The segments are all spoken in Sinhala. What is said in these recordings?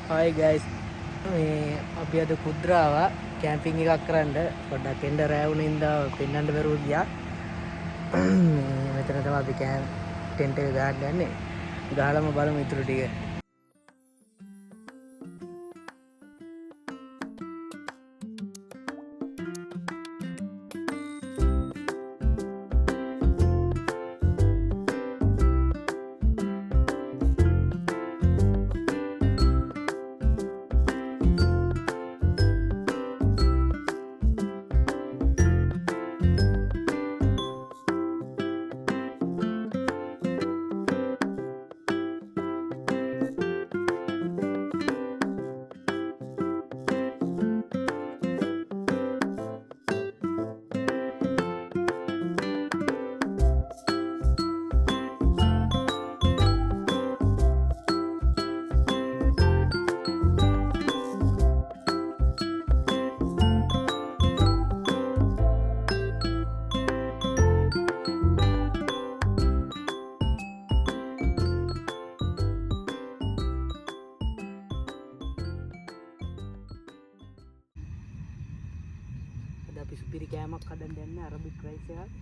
Hi guys. මේ අපි අද කුද්‍රාව කැම්පින් එකක් කරන්න පොඩ්ඩක් එන්න රෑ වුණේ ඉඳලා පෙන්නන්න බැරුව ගියා. මෙතන තමයි අපි ටෙන්ට් එක ගහන්න යන්නේ. ගහලම බලමු ඉතුරු ටික. අපි සුපිරි කෑමක් හදන්න යන්නේ අරබික් රයිස් එකක්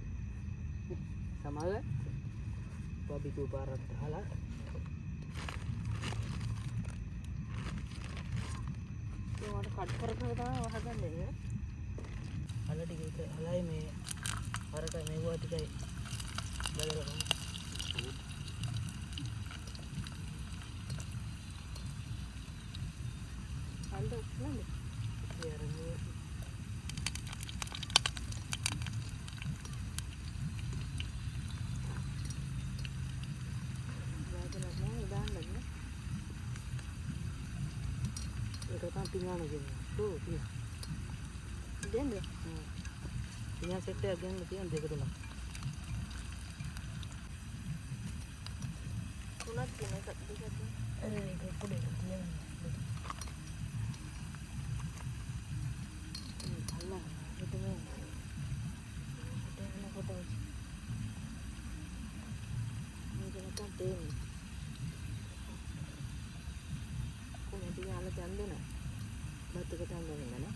සමග බබිකියු පාරක් දාලා ඒවට කට් කරගෙන තමයි හදන්නේ අල ටික අලයි මේ අරක මෙවුවා ටිකයි බලලා අන්න උස්නන්නේ යාරනේ kan tinggal aja tuh iya dia deh tinggal sete aja nanti yang dia ketemu sunat gini tak bisa tuh ini kuda dia Allah itu mah ada anak foto ini kita cantik kuda tinggal aja cantik nah batu ketambang mana?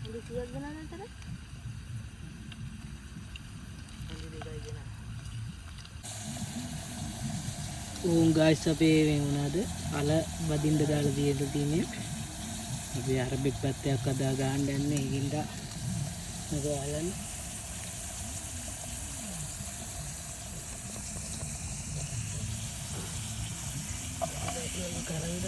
Ada siap benar antara? guys අපි මේ මොනවාද අල වදින්න දාලා තියෙන්නේ අපි අරබික් පැත්තයක් අදා ගන්න යන්නේ ඒකින්ද මේක අලන්න කරයිද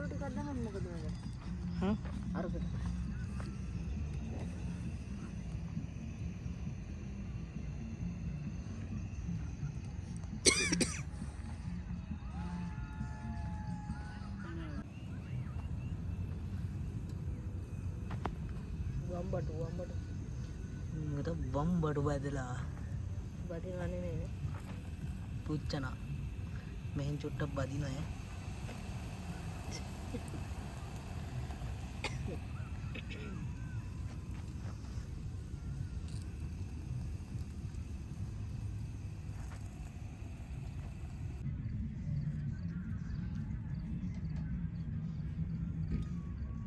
පොල් ටිකක් දාන්න මොකද වෙන්නේ? හ්ම් අරකට. වම්බඩු මට වම්බඩු බදලා බදිනවන්නේ නේ. පුච්චන මෙහෙන් චුට්ටක් බදින අය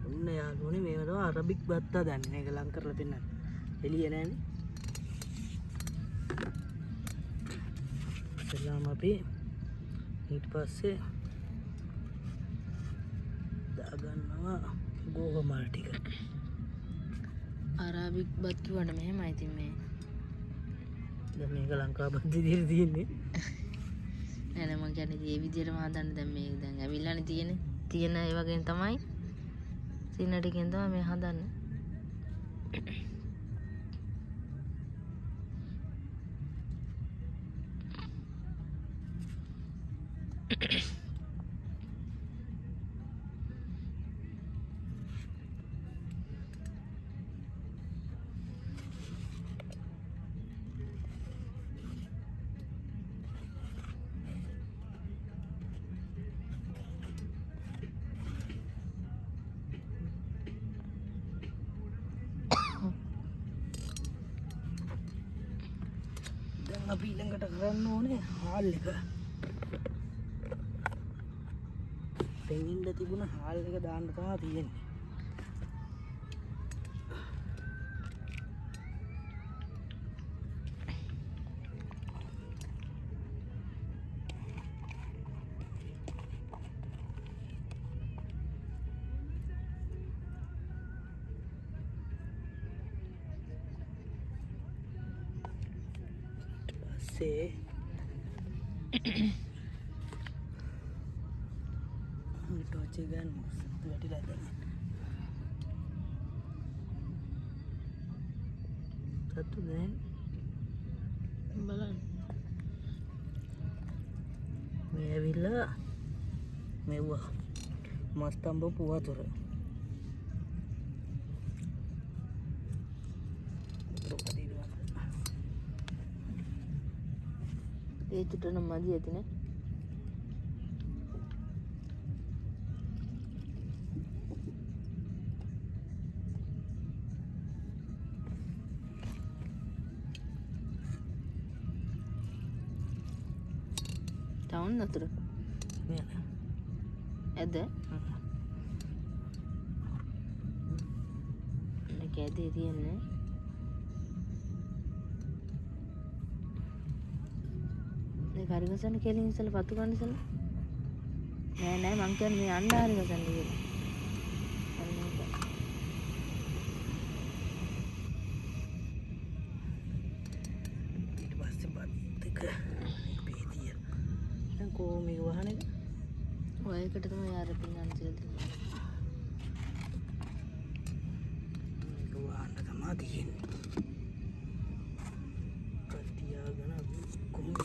ඔන්න යාළුවනේ මේව තමයි අරබික් බත්තා දන්නේ මේක ලං කරලා පෙන්නන්න එළිය නැහනේ ඉතින් අපි ඊට පස්සේ දාගන්නවා ගෝව මල් ටික අරාබික් බත් කිව්වට මෙහෙමයි ඉතින් මේ. දැන් මේක ලංකා බත් විදියට තියෙන්නේ නෑ නෑ මං කියන්නේ මේ විදියටම හදන්න දැන් මේක දැන් ඇවිල්ලානේ තියෙන්නේ. තියෙන ඒ වගේම තමයි සින්න ටිකෙන් තමයි මේ හදන්නේ. දැන් අපි ඊළඟට කරන්න ඕනේ හාල් එක පෙඟින්න තිබුණ හාල් එක දාන්න තමයි තියෙන්නේ පස්සේ ටෝච් එක ගන්න වැටිලා දැන් සතු දැන් බලන්න. මේ ඇවිල්ලා මෙව්වා මස්තම්බ පුවතුර ඒ චුට්ට නම් මදි ඇතිනේ. තවුන් නතර ඇද කැදේ තියෙන්නේ හරි ගසන්න කෙලින් ඉස්සලා පතු ගන්න ඉස්සලා නෑ නෑ මං කියන්නේ මේ අඬ හරි ගසන්න කියලා. ඊට පස්සේ බත් එක පේතිය දැන් කොහොම මේක වහන්නේද ඔයකට තමයි ආර පින්නන්න තියෙන්නේ. මේක වහන්න තමයි තියෙන්නේ කතියාගෙන කොහොමද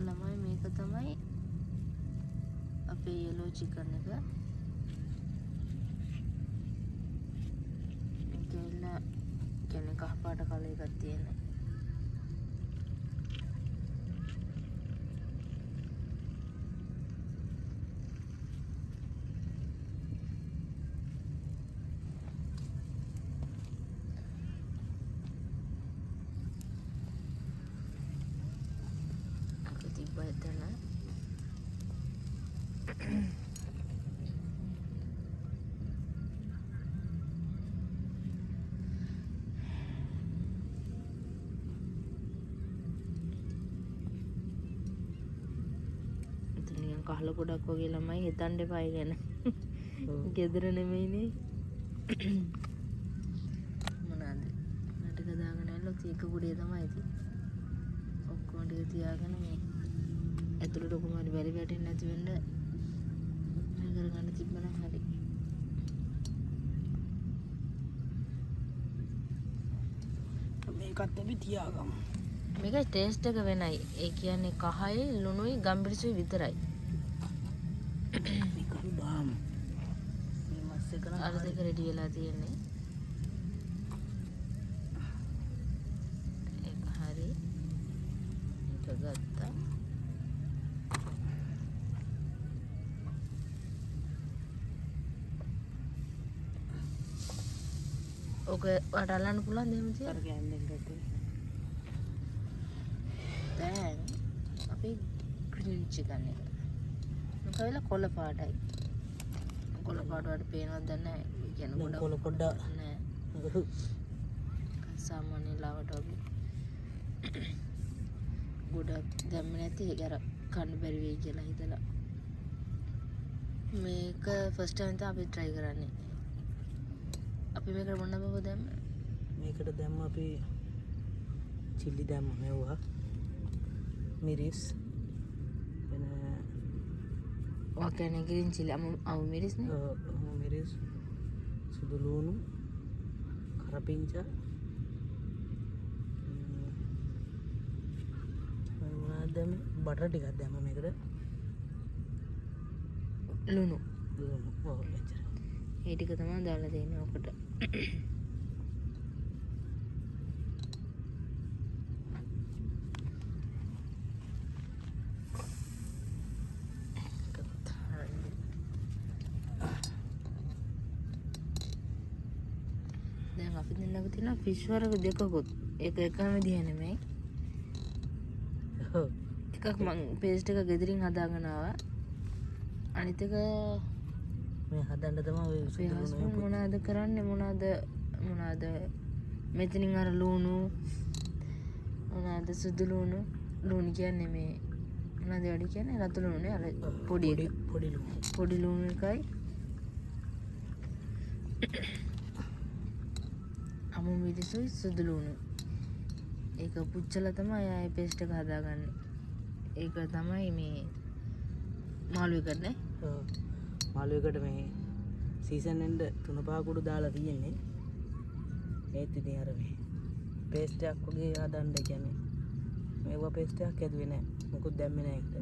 ළමයි මේක තමයි අපේ yellow chicken එක. මේකෙල්ලා කියන්නේ කහ පාට කලර් එකක් තියෙන. තිබ්බයිතන කහල ගොඩක් වගේ ළමයි හිතන්න එපා ගැන. ගෙදර නෙමෙයිනේ. මොනවාද ඉතින් එක ගුඩේ තමයි ඉතින් ඔක්කොම ටික තියාගෙන මේ ඇතුළට කොහොමද බැරි වැටෙන්නේ නැති වෙන්න මේ කරගන්න තිබ්බනම් හරි. මේකත් අපි තියාගමු. මේක ටේස්ට් එක වෙනයි. ඒ කියන්නේ කහයි ලුණුයි ගම්බිරිසුයි විතරයි. මේක බාම්. මේ මස් එක නම් අර දෙක රෙඩි වෙලා තියෙන්නේ. ඒක හරි. ඒක ගත්තා. ඔක වට අල්ලන්න පුළුවන් දෙයක් තියෙනවා. අර ගෑන්දෙන් ගත්තේ. දැන් අපි ග්‍රිල් චිකන් එක. මොකද වෙලා කොළ පාටයි. කොළ පාට වලට පේනවද නැහැ. ඒ කියන්නේ දැන් කොළ පොඩ්ඩක් නෑ. මොකද සාමාන්‍ය ලාවට වගේ. ගොඩක් දැම්මේ නැති ඒක අර කන්න බැරි වෙයි කියලා හිතලා. මේක ෆස්ට් ටයිම් තමයි අපි try කරන්නේ. අපි මේකට මොන බව දැම්ම? මේකට දැම්ම අපි chili දැම්ම මෙවුවා. මිරිස් වෙන ඔය කියන්නේ green chili අමු මිරිස් නේ. මිරිස් සුදු ලුණු කරපිංචා මොනවද දැම්මේ බටර් ටිකක් දැම්ම මේකට ලුණු. ලුණු ඔව් එච්චර. ඒ ටික තමයි දාලා තියෙන්නේ ඔකට. දැන් අපි දෙන්නක තියෙන ෆිෂ් වර්ග දෙකකුත් ඒක එකම විදිහ නෙමෙයි. ඔව් ටිකක් මං පේස්ට් එක ගෙදරින් හදාගෙන ආවා. අනිත් එක මේ හදන්න තමයි ඔය අපේ හස්බන්ඩ් මොනවද කරන්නේ මොනවද මෙතනින් අර ලුණු මොනවද සුදු ලුණු කියන්නේ මේ මොනවද වැඩි කියන්නේ රතු ලුණුනේ අර පොඩි ලුණු එකයි අමු මිරිසුයි සුදු ලුණු ඒක පුච්චලා තමයි ආයේ පේස්ට් එක හදාගන්නේ. ඒක තමයි මේ මාළුවෙකට නේ. ඔව් මාළුවෙකට මේ සීසන් එන්න 3-5 කුඩු දාලා තියෙන්නේ. ඒත් ඉතින් අර මේ පේස්ට් එකක් වගේ හදන්න කියන්නේ මේවා පේස්ට් එකක් ඇදුවේ නැහැ. මොකුත් දැම්මේ නැහැ ඒකට.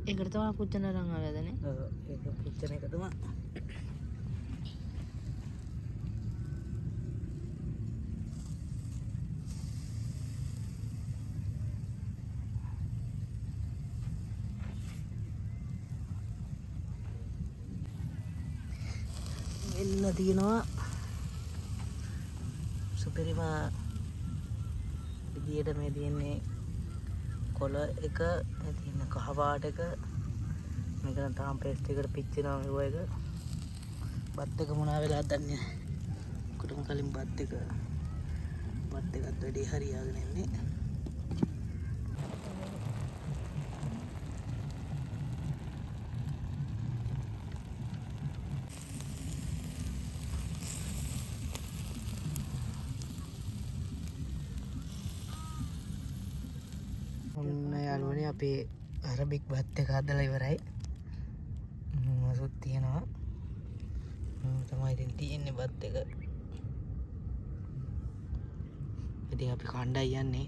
ඒකට තමයි පුච්චන රන් ආවද නේ. ඔව් ඒක පුච්චන එක තමයි. එන්න තියෙනවා සුපිරිම විදියට මේ තියෙන්නේ කොළ එක මේ තියෙන කහ පාට එක මේක නම් තාම පේස්ට් එකට පිච්චෙනවා මේව එක බත් එක මොනවා වෙලා දන්නේ නැහැ. කොටම කලින් බත් එකත් වැඩි හරියාගෙන ඉන්නේ. ඔන්න යාළුවනේ අපේ අරබික් බත් එක හදලා ඉවරයි. මසුත් තියෙනවා. තමයි ඉතින් තියෙන්නේ බත් එක. ඉතින් අපි කණ්ඩායි යන්නේ.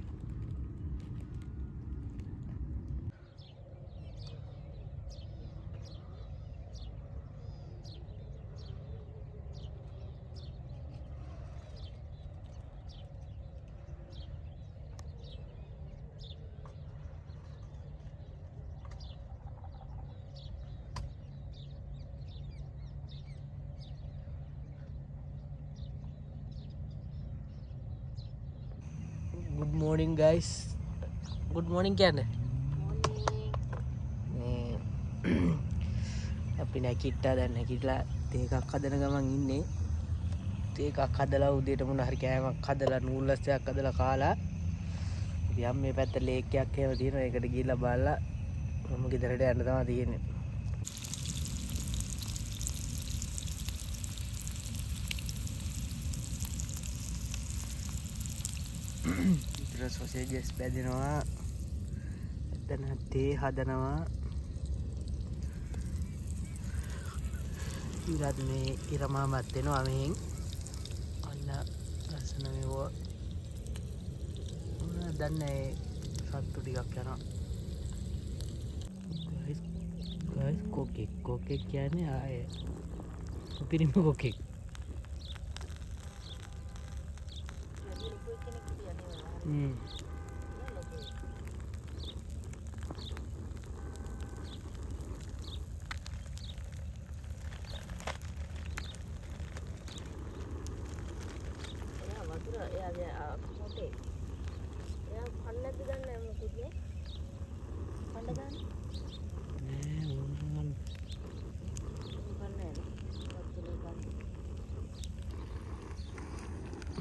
Good morning guys. Good morning කියන්නේ. මේ අපි නැගිට්ටා දැන් නැගිටලා තේ එකක් හදන ගමන් ඉන්නේ. තේ එකක් හදලා උදේට මොන හරි කෑමක් හදලා නූල්ලස්යක් හදලා කාලා. ඉතින් මේ පැත්ත ලේක් එකක් එහෙම තියෙනවා. ඒකට ගිහිල්ලා බලලා මම ගෙදරට යන්න තමයි තියෙන්නේ. ඉතර සොසේජස් බැදෙනවා. එතන තේ හදනවා. ඉරත් මේ ඉරමාමත් වෙනවා මෙහෙන්. අන්න ලස්සන මේවා. දන්නේ සත්තු ටිකක් යනවා. ගයිස් කොකෙක් කියන්නේ ආයේ පිරිම කොකෙක්.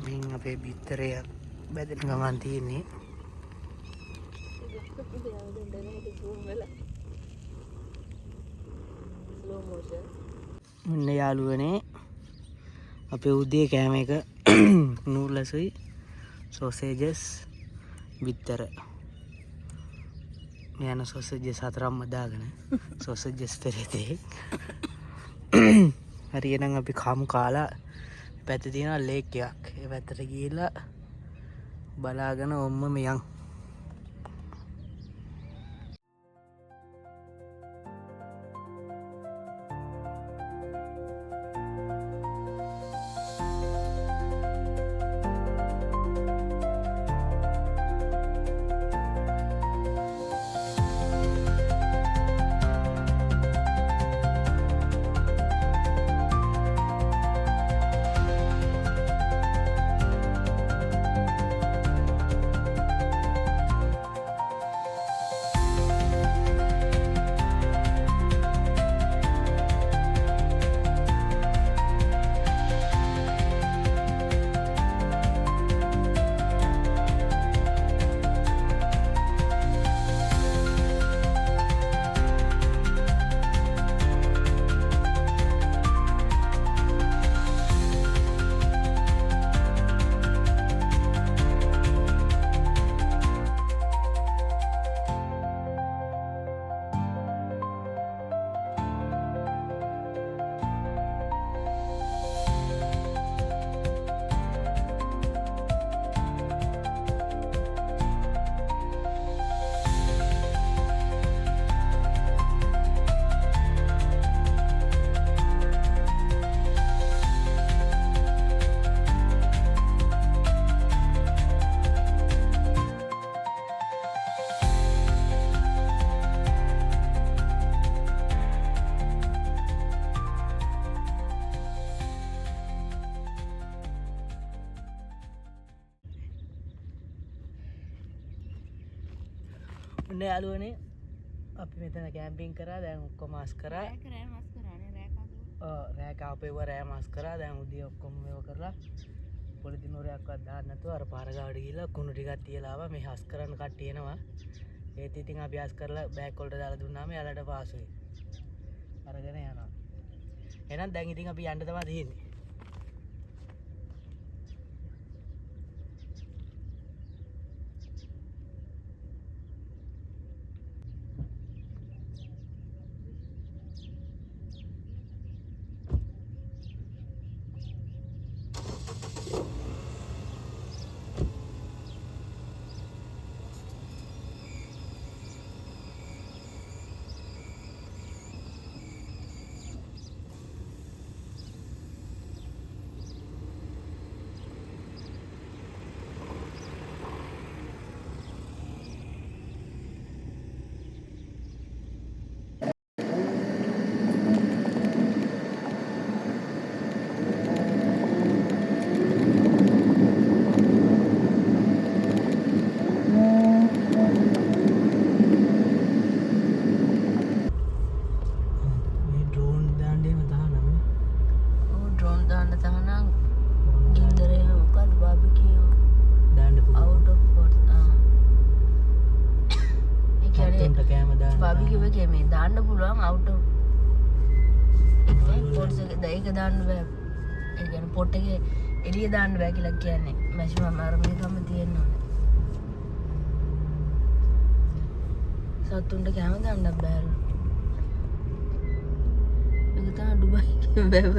මින් අපේ බිත්තරය බැදෙන ගමන් තියෙන්නේ. ඔන්න යාළුවනේ අපේ උදේ කෑම එක නූල්ලසුයි සොසේජස් බිත්තර. මේ යන සොසේජස් හතරක්ම දාගෙන සොසේජස් පෙරේතේ. හරියනම් අපි කමු කාලා පැත්ත තියෙනවා ලේක් එකක්. ඒ පැත්තට ගිහිල්ලා බලාගෙන ඔම්ම මෙයන්. ඔන්න යාළුවනේ අපි මෙතන කැම්පින් කරා. දැන් ඔක්කොම මාස් කරා. රෑ කාපේව රෑ මාස් කරා. දැන් උදේ ඔක්කොම මේව කරලා පොලිතින් හොරයක්වත් දාන්න නැතුව අර පාර ගාවට ගිහිල්ලා කුණු ටිකක් තියලා ආවා. මේ හස් කරන්න කට්ටිය එනවා. ඒත් ඉතින් අපි හස් කරලා බෑග් වලට දාලා දුන්නාම යාළුවට පාසුයි. අරගෙන යනවා. එහෙනම් දැන් ඉතින් අපි යන්න තමයි තියෙන්නේ. බාබිකියුවේ මේ දාන්න පුළුවන් අවුට් පොට්ස් එක ඒක දාන්න බෑ. ඒ කියන්නේ පොට් එකේ එළිය දාන්න බෑ කියලා කියන්නේ. මැෂිම මර්මයකම තියෙනවා සත්තුන්ට කැම දන්නක් බෑලු එකතා ඩුබයි බැව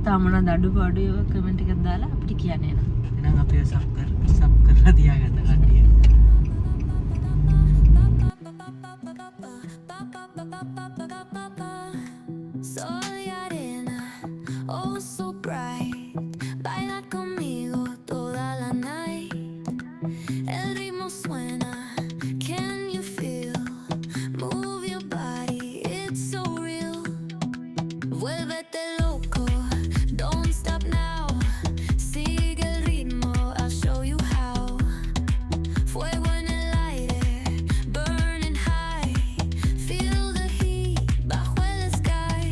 තමන දඩු පාඩු කමෙන්ට් එකක් දාලා අපිට කියන්න එනවා. එහෙනම් අපි සබ් කරලා තියාගන්න කට්ටිය. Soy arena, oh so bright. Baila conmigo toda la night. El ritmo suena, can you feel? Move your body, it's so real. Vuélvete loco, don't stop now. Sigue el ritmo, I'll show you how. Fuego en el aire, burning high. Feel the heat bajo el sky.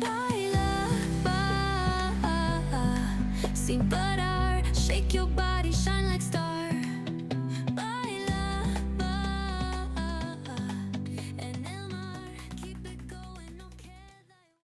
Baila, sin parar, shake your body.